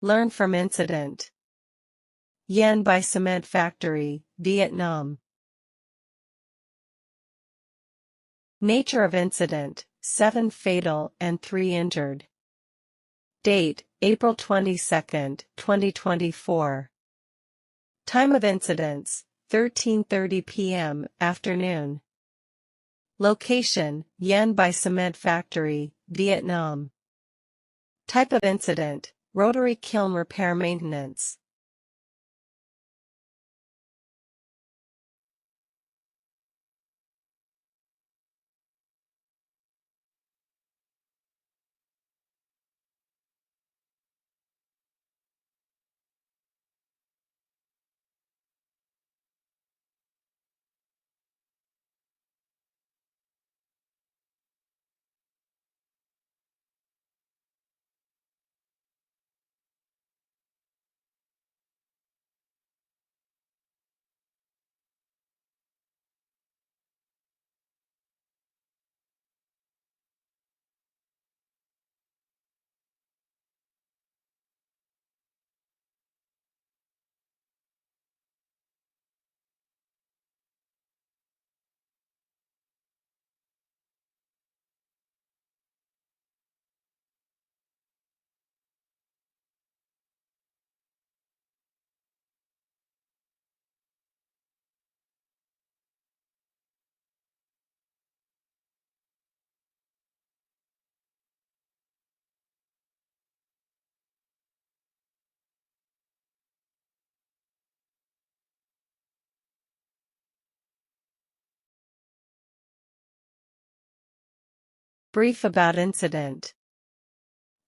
Learn from incident. Yen by cement factory, Vietnam. Nature of incident, 7 fatal and 3 injured. Date, April 22, 2024. Time of incidents, 13:30 p.m. afternoon. Location, Yen by cement factory, Vietnam. Type of incident, rotary kiln repair maintenance. Brief about incident.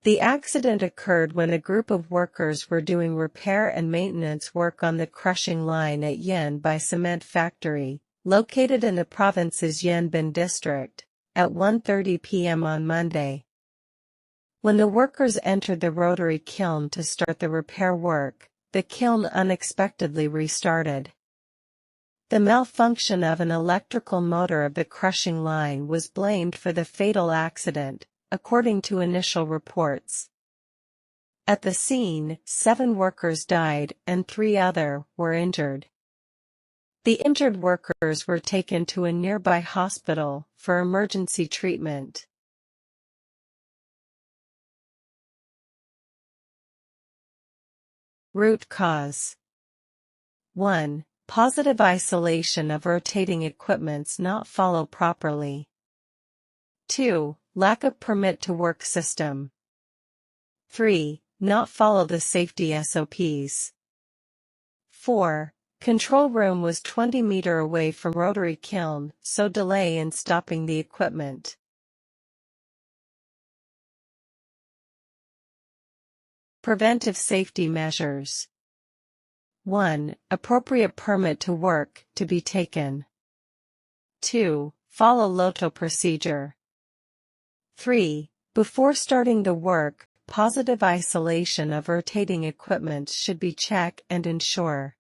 The accident occurred when a group of workers were doing repair and maintenance work on the crushing line at Yen by Cement Factory, located in the province's Yanbin district, at 1:30 p.m. on Monday. When the workers entered the rotary kiln to start the repair work, the kiln unexpectedly restarted. The malfunction of an electrical motor of the crushing line was blamed for the fatal accident, according to initial reports. At the scene, 7 workers died and 3 others were injured. The injured workers were taken to a nearby hospital for emergency treatment. Root cause. 1. Positive isolation of rotating equipments not follow properly. 2. Lack of permit to work system. 3. Not follow the safety SOPs. 4. Control room was 20 meters away from rotary kiln, so delay in stopping the equipment. Preventive safety measures. 1. Appropriate permit to work to be taken. 2. Follow LOTO procedure. 3. Before starting the work, positive isolation of rotating equipment should be checked and ensure.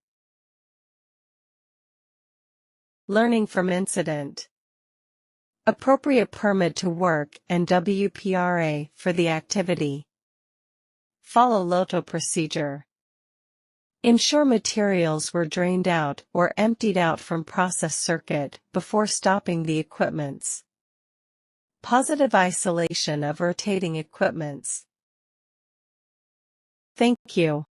Learning from incident. Appropriate permit to work and WPRA for the activity. Follow LOTO procedure. Ensure materials were drained out or emptied out from process circuit before stopping the equipments. Positive isolation of rotating equipments. Thank you.